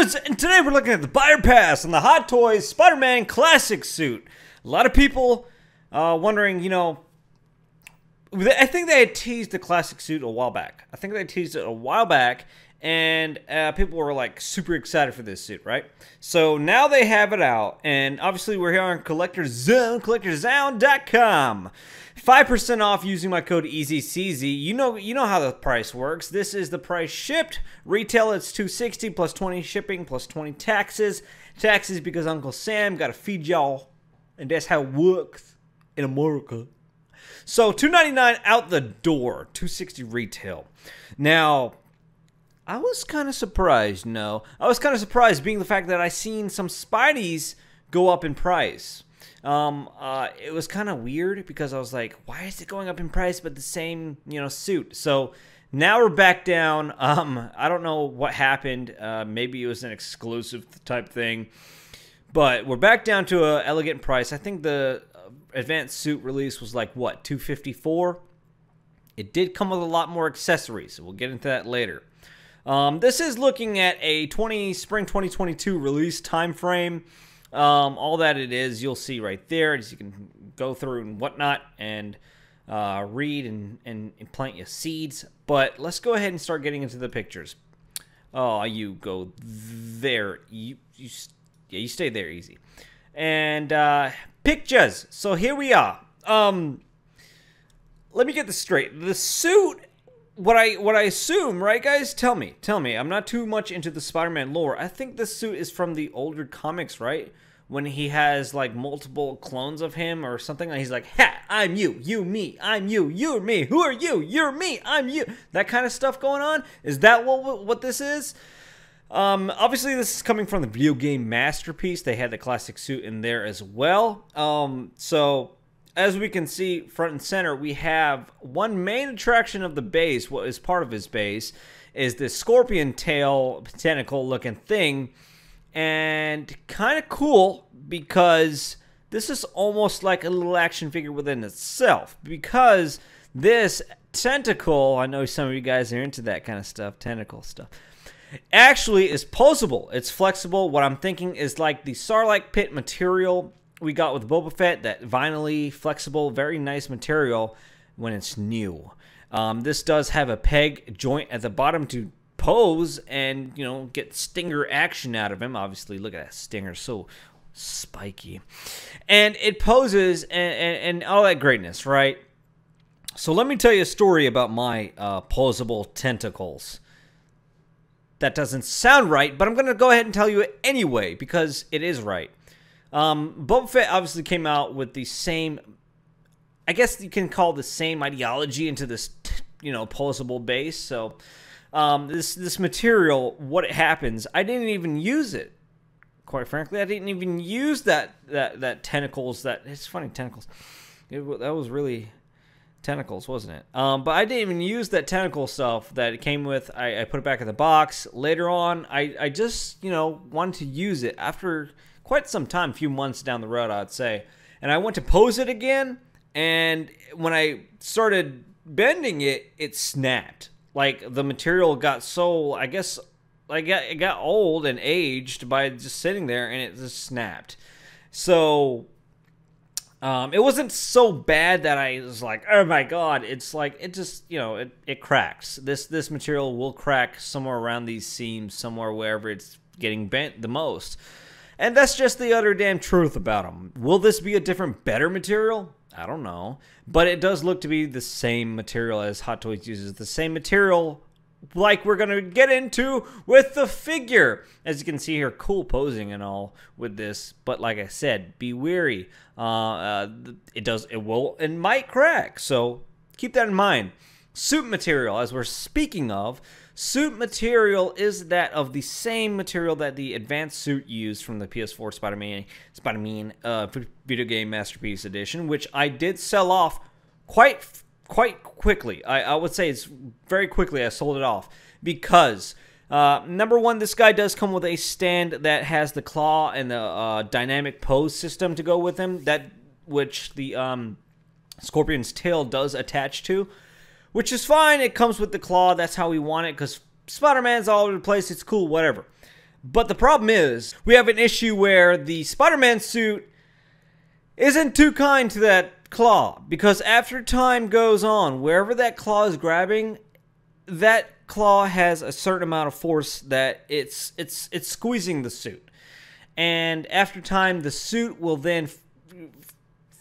nerds, and today we're looking at the buyer pass on the Hot Toys Spider-Man Classic Suit. A lot of people wondering, you know, I think they had teased the Classic Suit a while back. And people were like super excited for this suit, right? So now they have it out, and obviously we're here on Collector's Zone, collectorzone.com. 5% off using my code EZCZ. You know how the price works. This is the price shipped. Retail it's $260 plus 20 shipping plus 20 taxes. Taxes because Uncle Sam got to feed y'all, and that's how it works in America. So $299 out the door, $260 retail. Now, I was kind of surprised, I was kind of surprised being the fact that I seen some Spideys go up in price. It was kind of weird because I was like, why is it going up in price but the same, suit? So now we're back down. I don't know what happened. Maybe it was an exclusive type thing. But we're back down to an elegant price. I think the advanced suit release was like, what, $254? It did come with a lot more accessories, so we'll get into that later. This is looking at a spring 2022 release time frame. All that it is, you'll see right there, as you can go through and whatnot and read and plant your seeds. But let's go ahead and start getting into the pictures. Oh, you go there. You stay there, easy. And pictures. So here we are. Let me get this straight. The suit. What I assume, right, guys? Tell me. I'm not too much into the Spider-Man lore. I think this suit is from the older comics, right? When he has like multiple clones of him or something, and he's like, "Ha, I'm you, you me, I'm you, you're me. Who are you? You're me, I'm you." That kind of stuff going on. Is that what this is? Obviously, this is coming from the video game Masterpiece. They had the classic suit in there as well. So as we can see, front and center, we have one main attraction of the base. What is part of his base is this scorpion tail, tentacle-looking thing. And kind of cool because this is almost like a little action figure within itself. Because this tentacle, I know some of you guys are into that kind of stuff, tentacle stuff, actually is posable. It's flexible. What I'm thinking is like the Starlight Pit material we got with Boba Fett, that vinyl-y, flexible, very nice material when it's new. This does have a peg joint at the bottom to pose and, get stinger action out of him. Obviously, look at that stinger, so spiky. And it poses and all that greatness, right? So let me tell you a story about my posable tentacles. That doesn't sound right, but I'm going to go ahead and tell you it anyway because it is right. Boba Fett obviously came out with the same, I guess you can call the same ideology into this, posable base. So, this material, what it happens, I didn't even use it. Quite frankly, I didn't even use that tentacles. It's funny, tentacles. That was really tentacles, wasn't it? But I didn't even use that tentacle stuff that it came with. I put it back in the box. Later on, I just, wanted to use it after quite some time, a few months down the road, I'd say. And I went to pose it again, and when I started bending it, it snapped. Like, the material got so, I guess, like it got old and aged by just sitting there, and it just snapped. So, it wasn't so bad that I was like, oh my god. It's like, it just, it cracks. This material will crack somewhere around these seams, somewhere wherever it's getting bent the most. And that's just the utter damn truth about them. Will this be a different, better material? I don't know. But it does look to be the same material as Hot Toys uses. The same material like we're going to get into with the figure. As you can see here, cool posing and all with this. But like I said, be wary. It will and might crack. So keep that in mind. Suit material, as we're speaking of, suit material is that of the same material that the advanced suit used from the PS4 Spider-Man video game Masterpiece Edition, which I did sell off quite quickly. I would say it's very quickly I sold it off because number one, this guy does come with a stand that has the claw and the dynamic pose system to go with him, which the Scorpion's tail does attach to. Which is fine. It comes with the claw. That's how we want it because Spider-Man's all over the place. It's cool, whatever. But the problem is, we have an issue where the Spider-Man suit isn't too kind to that claw, because after time goes on, wherever that claw is grabbing, that claw has a certain amount of force that it's squeezing the suit. And after time, the suit will then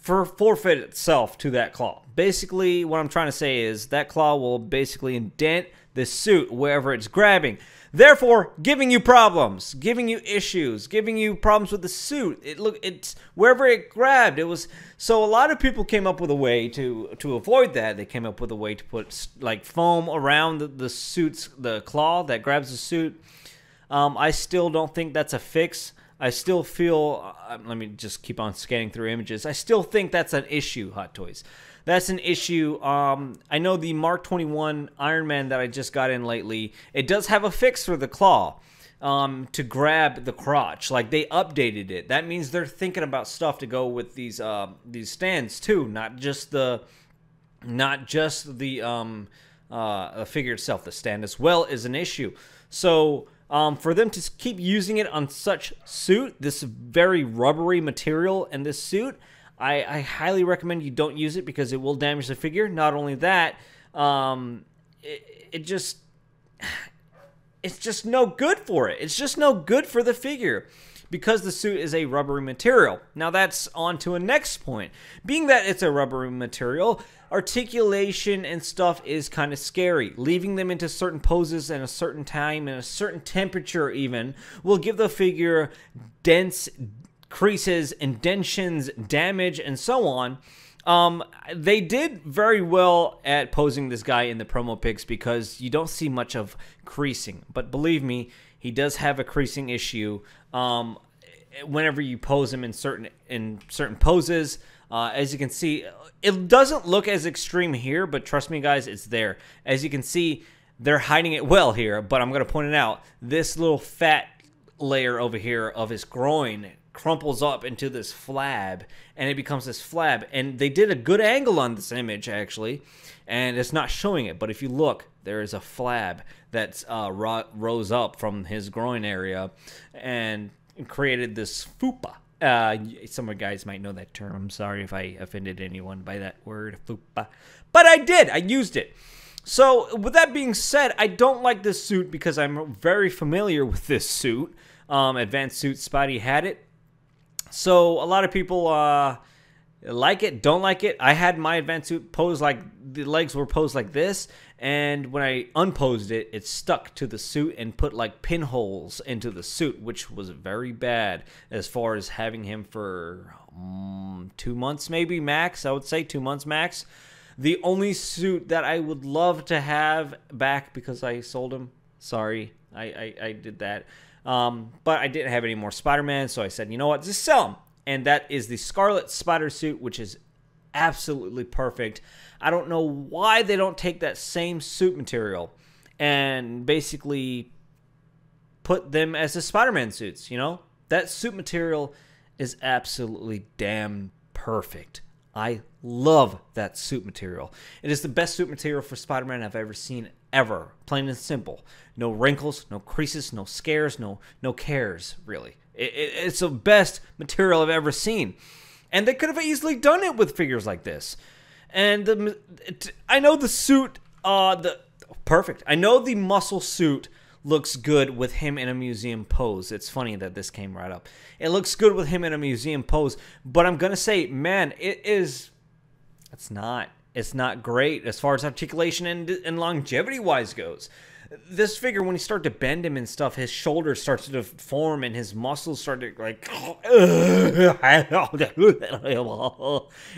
forfeit itself to that claw. Basically, what I'm trying to say is that claw will basically indent the suit wherever it's grabbing. Therefore, giving you problems, giving you issues, giving you problems with the suit. It's wherever it grabbed. It was so a lot of people came up with a way to avoid that. They came up with a way to put like foam around the suit's the claw that grabs the suit. I still don't think that's a fix. I still feel. Let me just keep on scanning through images. I still think that's an issue, Hot Toys. That's an issue. I know the Mark 21 Iron Man that I just got in lately, it does have a fix for the claw to grab the crotch. Like, they updated it. That means they're thinking about stuff to go with these stands too, not just the figure itself. The stand as well is an issue. So for them to keep using it on such suit, this very rubbery material in this suit, I highly recommend you don't use it because it will damage the figure. Not only that, it's just no good for it. It's just no good for the figure because the suit is a rubbery material. Now that's on to a next point. Being that it's a rubbery material, articulation and stuff is kind of scary. Leaving them into certain poses and a certain time and a certain temperature even will give the figure dense creases, indentions, damage, and so on. They did very well at posing this guy in the promo pics because you don't see much of creasing. But believe me, he does have a creasing issue whenever you pose him in certain poses. As you can see, it doesn't look as extreme here, but trust me, guys, it's there. As you can see, they're hiding it well here, but I'm going to point it out. This little fat layer over here of his groin crumples up into this flab, and it becomes this flab. And they did a good angle on this image, actually, and it's not showing it. But if you look, there is a flab that's rose up from his groin area and created this fupa. Some of you guys might know that term. I'm sorry if I offended anyone by that word, fupa. But I did. I used it. So, with that being said, I don't like this suit because I'm very familiar with this suit. Advanced Suit, Spidey had it. So, a lot of people like it, don't like it. I had my Advanced Suit posed like, the legs were posed like this. And when I unposed it, it stuck to the suit and put like pinholes into the suit, which was very bad as far as having him for 2 months maybe max. I would say 2 months max. The only suit that I would love to have back because I sold him. Sorry, I did that. But I didn't have any more Spider-Man, so I said, you know what, just sell them. And that is the Scarlet Spider suit, which is absolutely perfect. I don't know why they don't take that same suit material and basically put them as the Spider-Man suits, you know? That suit material is absolutely damn perfect. I love that suit material. It is the best suit material for Spider-Man I've ever seen, ever. Plain and simple. No wrinkles, no creases, no scares, no cares, really. It's the best material I've ever seen. And they could have easily done it with figures like this. And I know the suit, perfect. I know the muscle suit looks good with him in a museum pose. It's funny that this came right up. It looks good with him in a museum pose, but I'm gonna say, man, it's not great as far as articulation and longevity wise goes. This figure, when you start to bend him and stuff, his shoulders start to deform and his muscles start to like,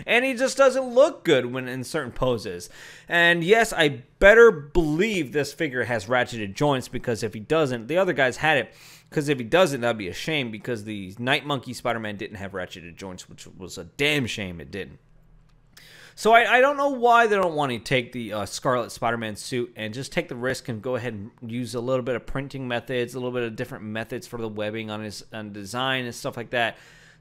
and he just doesn't look good when in certain poses. And yes, I better believe this figure has ratcheted joints, because if he doesn't, the other guys had it. Because if he doesn't, that'd be a shame, because the Night Monkey Spider-Man didn't have ratcheted joints, which was a damn shame it didn't. So I don't know why they don't want to take the Scarlet Spider-Man suit and just take the risk and go ahead and use a little bit of printing methods, a little bit of different methods for the webbing on his design and stuff like that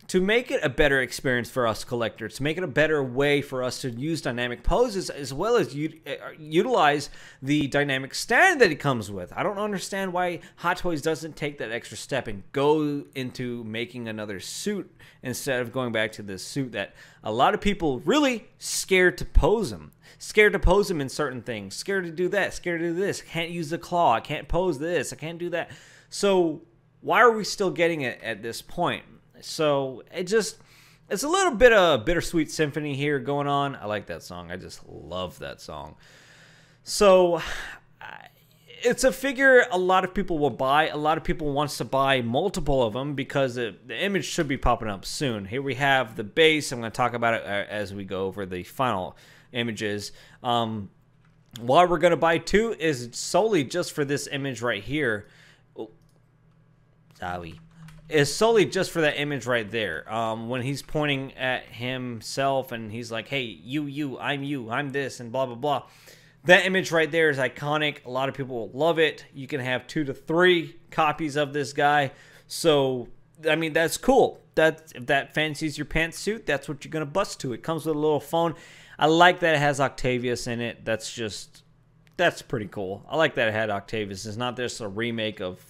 to make it a better experience for us collectors, to make it a better way for us to use dynamic poses, as well as utilize the dynamic stand that it comes with. I don't understand why Hot Toys doesn't take that extra step and go into making another suit instead of going back to this suit that a lot of people really scared to pose them. Scared to pose them in certain things. Scared to do that. Scared to do this. Can't use the claw. I can't pose this. I can't do that. So why are we still getting it at this point? So it's a little bit of bittersweet symphony here going on. I like that song. I just love that song. So it's a figure a lot of people will buy. A lot of people wants to buy multiple of them because the image should be popping up soon. Here we have the base. I'm going to talk about it as we go over the final images. Why we're going to buy two is solely just for this image right here. Oh, sorry. Is solely just for that image right there. When he's pointing at himself and he's like, hey, you, I'm this, and blah, blah, blah. That image right there is iconic. A lot of people will love it. You can have 2 to 3 copies of this guy. So, I mean, that's cool. If that fancies your pantsuit, that's what you're going to bust to. It comes with a little phone. I like that it has Octavius in it. That's pretty cool. I like that it had Octavius. It's not just a remake of,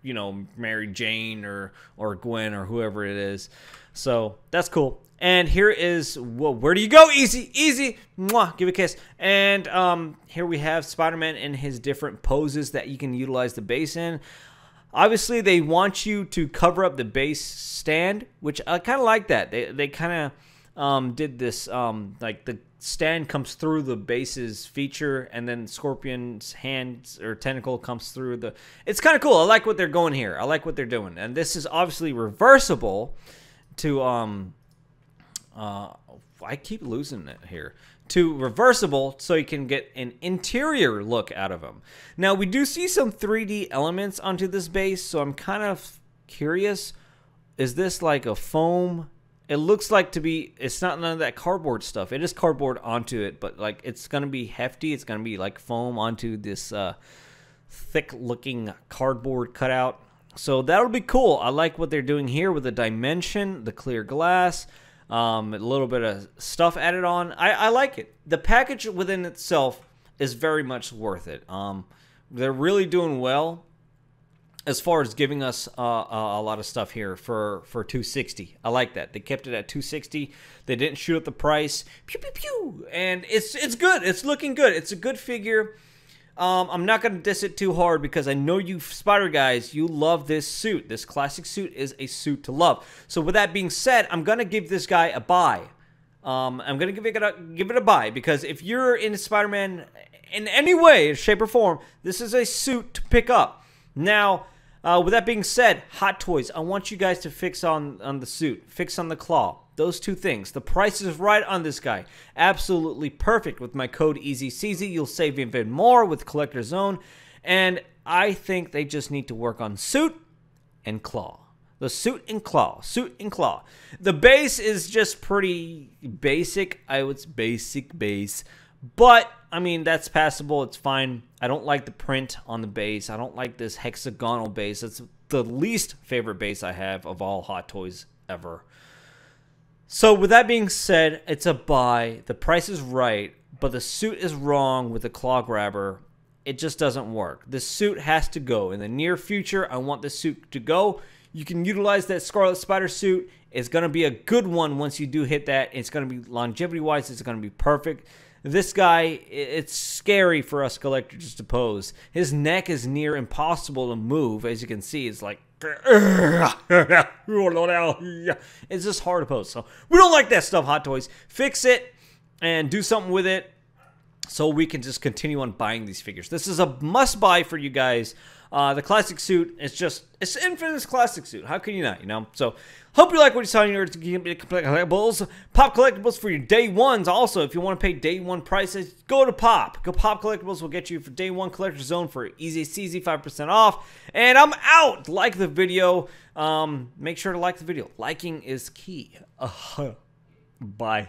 you know, Mary Jane or Gwen or whoever it is. So that's cool. And here is, well, where do you go? Easy. Mwah, give a kiss. And here we have Spider-Man in his different poses that you can utilize the base in. Obviously, they want you to cover up the base stand, which I kind of like that. They kind of did this, like the stand comes through the base's feature, and then Scorpion's hands or tentacle comes through the... It's kind of cool. I like what they're going here. I like what they're doing. And this is obviously reversible to... I keep losing it here. To reversible so you can get an interior look out of them. Now, we do see some 3D elements onto this base, so I'm kind of curious. Is this like a foam... It looks like to be, it's not none of that cardboard stuff. It is cardboard onto it, but like it's going to be hefty. It's going to be like foam onto this thick looking cardboard cutout. So that'll be cool. I like what they're doing here with the dimension, the clear glass, a little bit of stuff added on. I like it. The package within itself is very much worth it. They're really doing well as far as giving us a lot of stuff here for $260. I like that. They kept it at $260. They didn't shoot up the price. Pew, pew, pew. And it's good. It's looking good. It's a good figure. I'm not going to diss it too hard because I know you Spider guys, you love this suit. This classic suit is a suit to love. So with that being said, I'm going to give this guy a buy. I'm going to give it a buy because if you're into Spider-Man in any way, shape, or form, this is a suit to pick up. Now, with that being said, Hot Toys, I want you guys to fix on the suit, fix on the claw. Those two things. The price is right on this guy. Absolutely perfect. With my code EZCZ, you'll save even more with Collector's Zone. And I think they just need to work on suit and claw. The suit and claw. Suit and claw. The base is just pretty basic. It's basic base. But, I mean, that's passable. It's fine. I don't like the print on the base. I don't like this hexagonal base. It's the least favorite base I have of all Hot Toys ever. So, with that being said, it's a buy. The price is right, but the suit is wrong with the claw grabber. It just doesn't work. The suit has to go. In the near future, I want the suit to go. You can utilize that Scarlet Spider suit. It's going to be a good one once you do hit that. It's going to be, longevity-wise, it's going to be perfect. This guy, it's scary for us collectors to pose. His neck is near impossible to move. As you can see, it's like... It's just hard to pose. So we don't like that stuff, Hot Toys. Fix it and do something with it so we can just continue on buying these figures. This is a must-buy for you guys. The classic suit is just, it's Infinite's classic suit. How can you not, you know? So, hope you like what you saw in your collectibles. Pop Collectibles for your day ones. Also, if you want to pay day one prices, go to Pop. Go Pop Collectibles will get you for day one Collector's Zone for EZCZ 5% off. And I'm out. Like the video. Make sure to like the video. Liking is key. Bye.